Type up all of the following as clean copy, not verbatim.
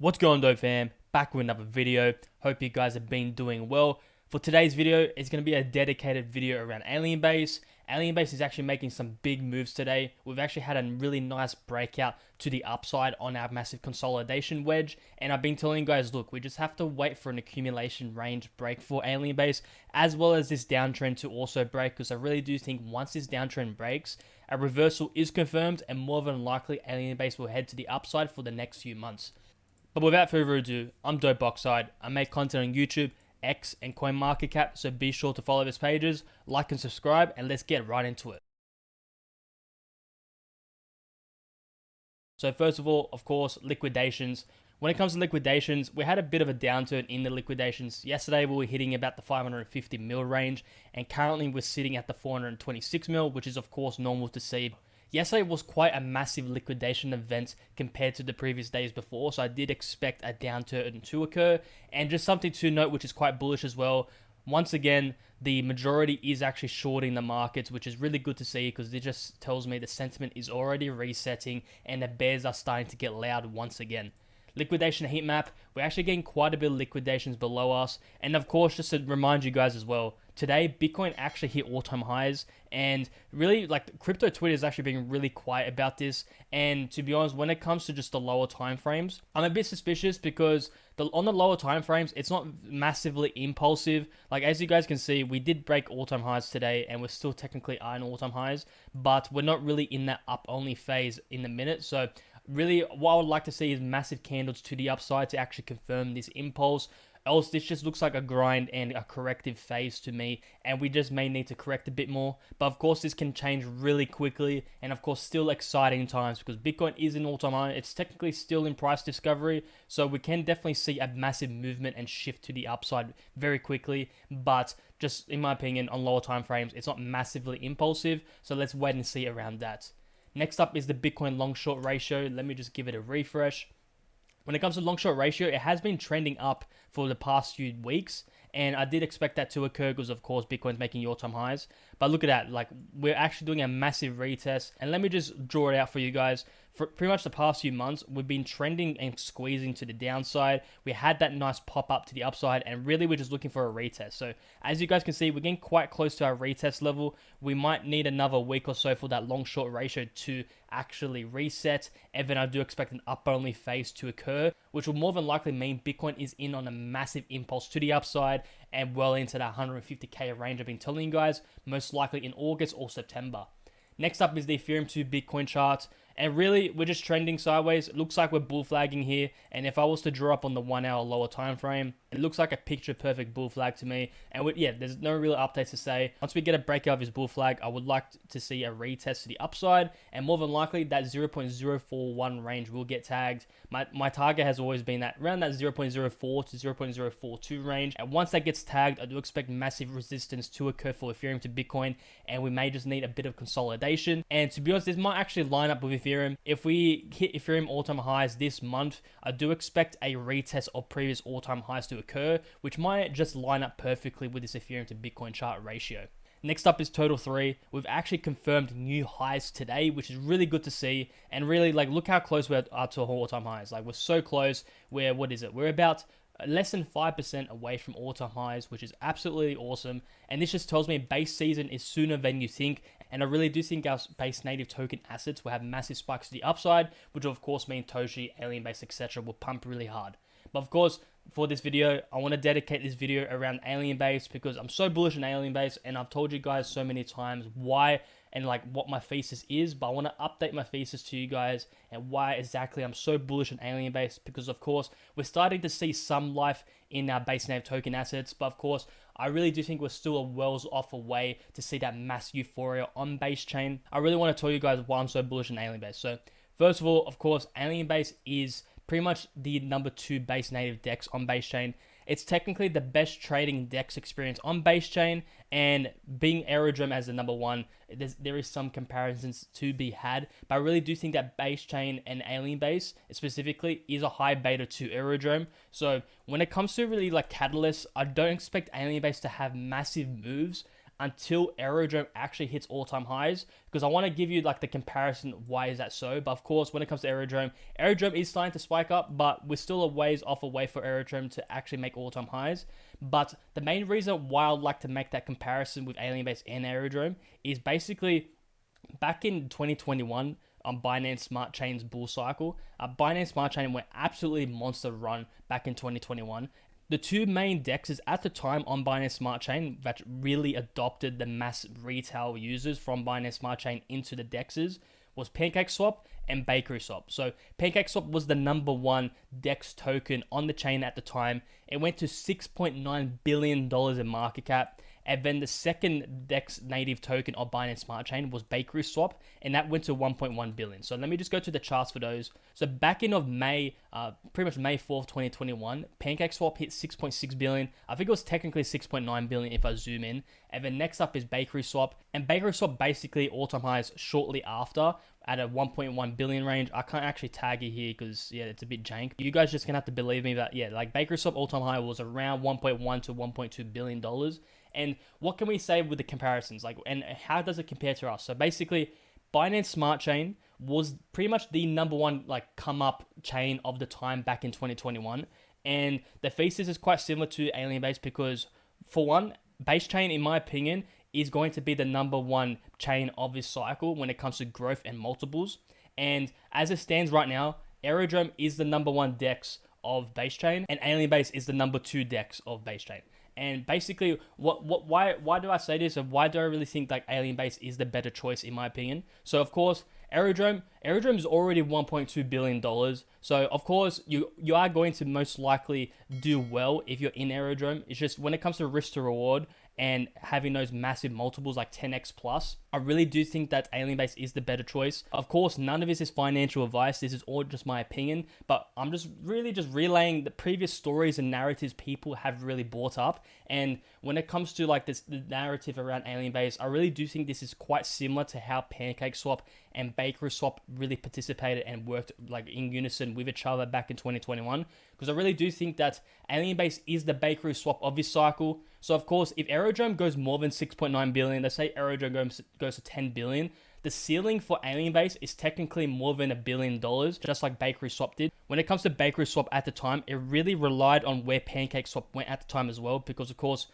What's going on, dope fam? Back with another video. Hope you guys have been doing well. For today's video, it's going to be a dedicated video around Alienbase. Alienbase is actually making some big moves today. We've actually had a really nice breakout to the upside on our massive consolidation wedge. And I've been telling you guys, look, we just have to wait for an accumulation range break for Alienbase, as well as this downtrend to also break, because I really do think once this downtrend breaks, a reversal is confirmed, and more than likely Alienbase will head to the upside for the next few months. But without further ado, I'm Dope Oxide. I make content on YouTube, X, and CoinMarketCap, so be sure to follow these pages, like and subscribe, and let's get right into it. So first of all, of course, liquidations. When it comes to liquidations, we had a bit of a downturn in the liquidations. Yesterday, we were hitting about the 550 mil range, and currently we're sitting at the 426 mil, which is of course normal to see. Yesterday was quite a massive liquidation event compared to the previous days before, so I did expect a downturn to occur. And just something to note, which is quite bullish as well, once again, the majority is actually shorting the markets, which is really good to see, because it just tells me the sentiment is already resetting and the bears are starting to get loud once again. Liquidation heat map, we're actually getting quite a bit of liquidations below us. And of course, just to remind you guys as well, today Bitcoin actually hit all-time highs, and really, like, crypto Twitter is actually being really quiet about this. And to be honest, when it comes to just the lower time frames, I'm a bit suspicious, because on the lower time frames, it's not massively impulsive. Like, as you guys can see, we did break all-time highs today, and we're still technically on all-time highs, but we're not really in that up-only phase in the minute. So really, what I would like to see is massive candles to the upside to actually confirm this impulse. Else, this just looks like a grind and a corrective phase to me, and we just may need to correct a bit more. But of course, this can change really quickly, and of course, still exciting times, because Bitcoin is an all-time high. It's technically still in price discovery, so we can definitely see a massive movement and shift to the upside very quickly. But just in my opinion, on lower time frames, it's not massively impulsive, so let's wait and see around that. Next up is the Bitcoin long-short ratio. Let me just give it a refresh. When it comes to long-short ratio, it has been trending up for the past few weeks, and I did expect that to occur because, of course, Bitcoin's making all-time highs. But look at that, like, we're actually doing a massive retest, and let me just draw it out for you guys. For pretty much the past few months, we've been trending and squeezing to the downside. We had that nice pop up to the upside, and really we're just looking for a retest. So as you guys can see, we're getting quite close to our retest level. We might need another week or so for that long-short ratio to actually reset, and then I do expect an up-only phase to occur, which will more than likely mean Bitcoin is in on a massive impulse to the upside and well into that 150k range I've been telling you guys, most likely in August or September. Next up is the Ethereum to Bitcoin chart, and really we're just trending sideways. It looks like we're bull flagging here, and if I was to draw up on the 1 hour lower time frame, it looks like a picture perfect bull flag to me. And yeah, there's no real updates to say. Once we get a breakout of his bull flag, I would like to see a retest to the upside, and more than likely that 0.041 range will get tagged. My target has always been that around that 0.04 to 0.042 range, and once that gets tagged, I do expect massive resistance to occur for Ethereum to Bitcoin, and we may just need a bit of consolidation. And to be honest, this might actually line up with Ethereum. If we hit Ethereum all-time highs this month, I do expect a retest of previous all-time highs to occur, which might just line up perfectly with this Ethereum to Bitcoin chart ratio. Next up is Total 3. We've actually confirmed new highs today, which is really good to see. And really, like, look how close we are to all-time highs. Like, we're so close. We're about less than 5% away from all-time highs, which is absolutely awesome. And this just tells me base season is sooner than you think. And I really do think our base native token assets will have massive spikes to the upside, which will of course mean Toshi, Alienbase, etc. will pump really hard. But of course, for this video, I want to dedicate this video around Alienbase, because I'm so bullish on Alienbase, and I've told you guys so many times why and like what my thesis is, but I want to update my thesis to you guys and why exactly I'm so bullish on Alienbase, because of course we're starting to see some life in our base native token assets, but of course I really do think we're still a wells off away to see that mass euphoria on base chain. I really want to tell you guys why I'm so bullish on Alienbase. So first of all, of course, Alienbase is pretty much the number 2 base native DEX on base chain. It's technically the best trading DEX experience on base chain, and being Aerodrome as the number 1, there is some comparisons to be had, but I really do think that base chain and Alienbase specifically is a high beta to Aerodrome. So when it comes to really like catalysts, I don't expect Alienbase to have massive moves until Aerodrome actually hits all-time highs, because I want to give you like the comparison of why is that so. But of course, when it comes to Aerodrome is starting to spike up, but we're still a ways off away for Aerodrome to actually make all-time highs. But the main reason why I'd like to make that comparison with Alienbase and Aerodrome is basically back in 2021 on Binance Smart Chain's bull cycle. Binance Smart Chain went absolutely monster run back in 2021. The two main dexes at the time on Binance Smart Chain that really adopted the mass retail users from Binance Smart Chain into the dexes was PancakeSwap and BakerySwap. So PancakeSwap was the number one DEX token on the chain at the time. It went to $6.9 billion in market cap. And then the second DEX native token of Binance Smart Chain was BakerySwap, and that went to 1.1 billion. So let me just go to the charts for those. So back in of May, pretty much May 4th, 2021, PancakeSwap hit 6.6 billion. I think it was technically 6.9 billion if I zoom in. And then next up is BakerySwap, and BakerySwap basically all-time highs shortly after at a 1.1 billion range. I can't actually tag it here because yeah, it's a bit jank. You guys just gonna have to believe me that yeah, like BakerySwap all-time high was around 1.1 to 1.2 billion dollars. And what can we say with the comparisons? Like, and how does it compare to us? So basically, Binance Smart Chain was pretty much the number one like come up chain of the time back in 2021. And the thesis is quite similar to Alienbase because, for one, Base Chain, in my opinion, is going to be the number one chain of this cycle when it comes to growth and multiples. And as it stands right now, Aerodrome is the number one DEX of Base Chain, and Alienbase is the number two DEX of Base Chain. And basically, why do I say this, and why do I really think like Alienbase is the better choice in my opinion? So of course, Aerodrome is already $1.2 billion. So of course, you are going to most likely do well if you're in Aerodrome. It's just when it comes to risk to reward and having those massive multiples like 10x plus, I really do think that Alienbase is the better choice. Of course, none of this is financial advice. This is all just my opinion, but I'm just relaying the previous stories and narratives people have really brought up. And when it comes to like this, the narrative around Alienbase, I really do think this is quite similar to how PancakeSwap and BakerySwap really participated and worked like in unison with each other back in 2021. Because I really do think that Alienbase is the BakerySwap of this cycle. So of course, if Aerodrome goes more than 6.9 billion, let's say Aerodrome goes to 10 billion, the ceiling for Alienbase is technically more than $1 billion, just like BakerySwap did. When it comes to BakerySwap at the time, it really relied on where PancakeSwap went at the time as well, because of course,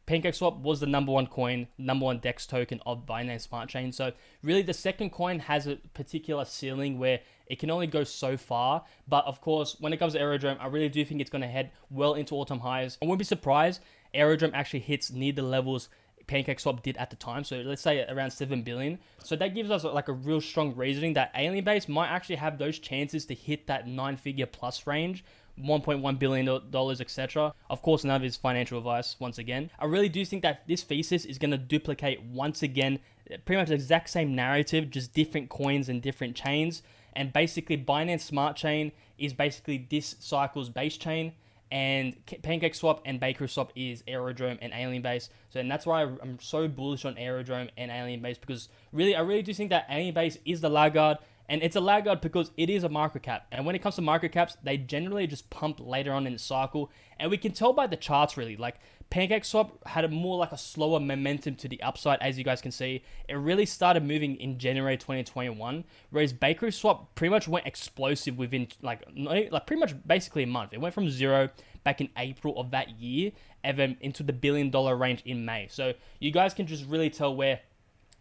PancakeSwap was the number one coin, number one DEX token of Binance Smart Chain. So really the second coin has a particular ceiling where it can only go so far. But of course, when it comes to Aerodrome, I really do think it's going to head well into all-time highs. I wouldn't be surprised Aerodrome actually hits near the levels PancakeSwap did at the time. So let's say around 7 billion. So that gives us like a real strong reasoning that Alienbase might actually have those chances to hit that 9-figure plus range, $1.1 billion, etc. Of course, none of it is financial advice, once again. I really do think that this thesis is going to duplicate, once again, pretty much the exact same narrative, just different coins and different chains. And basically, Binance Smart Chain is basically this cycle's base chain, and PancakeSwap and BakerySwap is Aerodrome and Alienbase. So, and that's why I'm so bullish on Aerodrome and Alienbase, because really, I really do think that Alienbase is the laggard. And it's a laggard because it is a market cap. And when it comes to market caps, they generally just pump later on in the cycle. And we can tell by the charts really. Like PancakeSwap had a more like a slower momentum to the upside, as you guys can see. It really started moving in January 2021. Whereas BakerySwap pretty much went explosive within like pretty much basically a month. It went from zero back in April of that year and then into the $1 billion range in May. So you guys can just really tell where,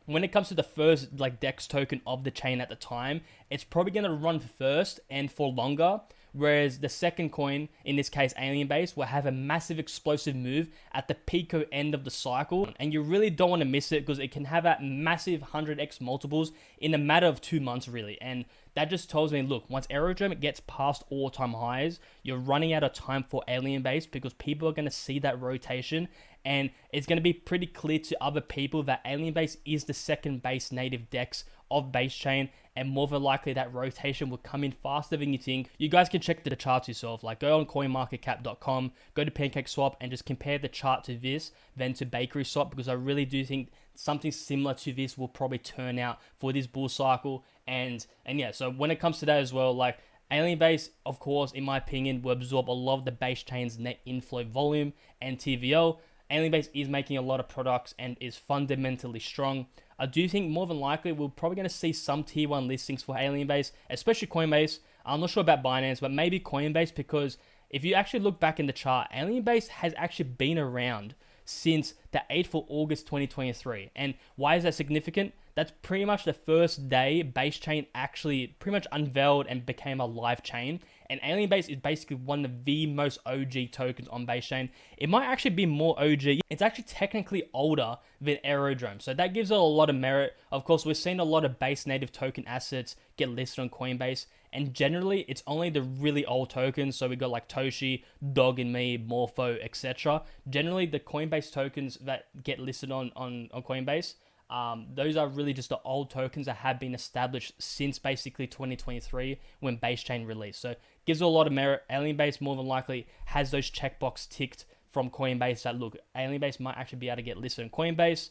when it comes to the first like DEX token of the chain at the time, it's probably going to run first and for longer, whereas the second coin, in this case Alienbase, will have a massive explosive move at the pico end of the cycle, and you really don't want to miss it because it can have that massive 100x multiples in a matter of 2 months really. And that just tells me, look, once Aerodrome gets past all-time highs, you're running out of time for Alienbase because people are going to see that rotation, and it's going to be pretty clear to other people that Alienbase is the second base native DEX of base chain, and more than likely that rotation will come in faster than you think. You guys can check the charts yourself, like go on coinmarketcap.com, go to PancakeSwap and just compare the chart to this, then to BakerySwap, because I really do think something similar to this will probably turn out for this bull cycle. And yeah, so when it comes to that as well, like Alienbase, of course, in my opinion, will absorb a lot of the base chain's net inflow volume and TVL. Alienbase is making a lot of products and is fundamentally strong. I do think more than likely we're probably going to see some tier 1 listings for Alienbase, especially Coinbase. I'm not sure about Binance, but maybe Coinbase, because if you actually look back in the chart, Alienbase has actually been around since the 8th of August 2023. And why is that significant? That's pretty much the first day Base Chain actually pretty much unveiled and became a live chain. And Alienbase is basically one of the most OG tokens on Base Chain. It might actually be more OG. It's actually technically older than Aerodrome. So that gives it a lot of merit. Of course, we've seen a lot of base native token assets get listed on Coinbase. And generally, it's only the really old tokens. So we got like Toshi, Dog and Me, Morpho, etc. Generally, the Coinbase tokens that get listed on Coinbase, those are really just the old tokens that have been established since basically 2023 when Base Chain released. So gives it a lot of merit. Alienbase more than likely has those checkbox ticked from Coinbase that look, Alienbase might actually be able to get listed on Coinbase.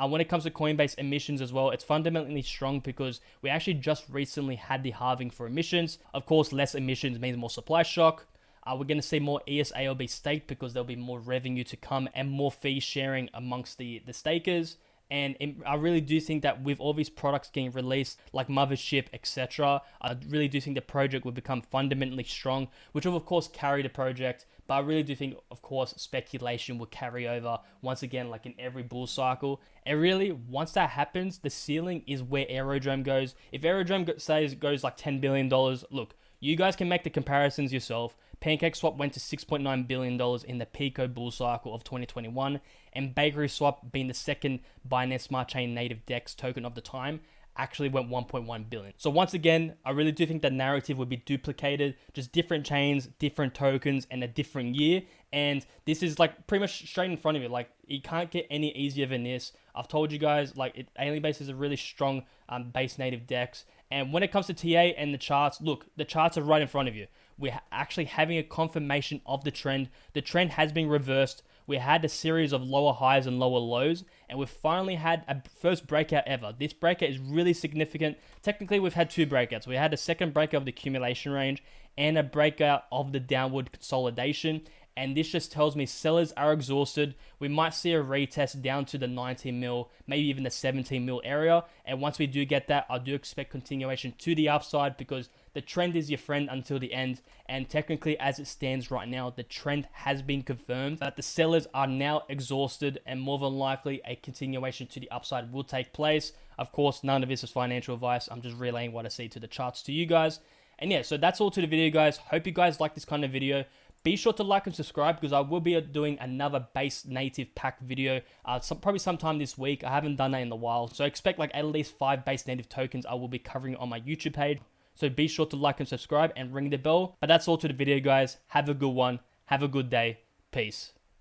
When it comes to Coinbase emissions as well, it's fundamentally strong because we actually just recently had the halving for emissions. Of course, less emissions means more supply shock. We're going to see more ETH ALB staked because there'll be more revenue to come and more fee sharing amongst the stakers. And I really do think that with all these products getting released, like Mothership, etc., I really do think the project will become fundamentally strong, which will, of course, carry the project. But I really do think, of course, speculation will carry over once again, like in every bull cycle. And really, once that happens, the ceiling is where Aerodrome goes. If Aerodrome goes like $10 billion, look, you guys can make the comparisons yourself. PancakeSwap went to $6.9 billion in the Pico bull cycle of 2021, and Bakery Swap, being the second Binance Smart Chain native DEX token of the time, actually went 1.1 billion. So once again, I really do think the narrative would be duplicated, just different chains, different tokens, and a different year. And this is like pretty much straight in front of you. Like, it can't get any easier than this. I've told you guys, like, Alienbase is a really strong base native DEX. And when it comes to TA and the charts, look, the charts are right in front of you. We're actually having a confirmation of the trend. The trend has been reversed. We had a series of lower highs and lower lows, and we've finally had a first breakout ever. This breakout is really significant. Technically, we've had two breakouts. We had a second breakout of the accumulation range and a breakout of the downward consolidation. And this just tells me sellers are exhausted. We might see a retest down to the 19 mil, maybe even the 17 mil area. And once we do get that, I do expect continuation to the upside because the trend is your friend until the end. And technically, as it stands right now, the trend has been confirmed that the sellers are now exhausted, and more than likely a continuation to the upside will take place. Of course, none of this is financial advice. I'm just relaying what I see to the charts to you guys. And yeah, so that's all to the video, guys. Hope you guys like this kind of video. Be sure to like and subscribe because I will be doing another base native pack video probably sometime this week. I haven't done that in a while. So expect like at least 5 base native tokens I will be covering on my YouTube page. So be sure to like and subscribe and ring the bell. But that's all to the video, guys. Have a good one. Have a good day. Peace.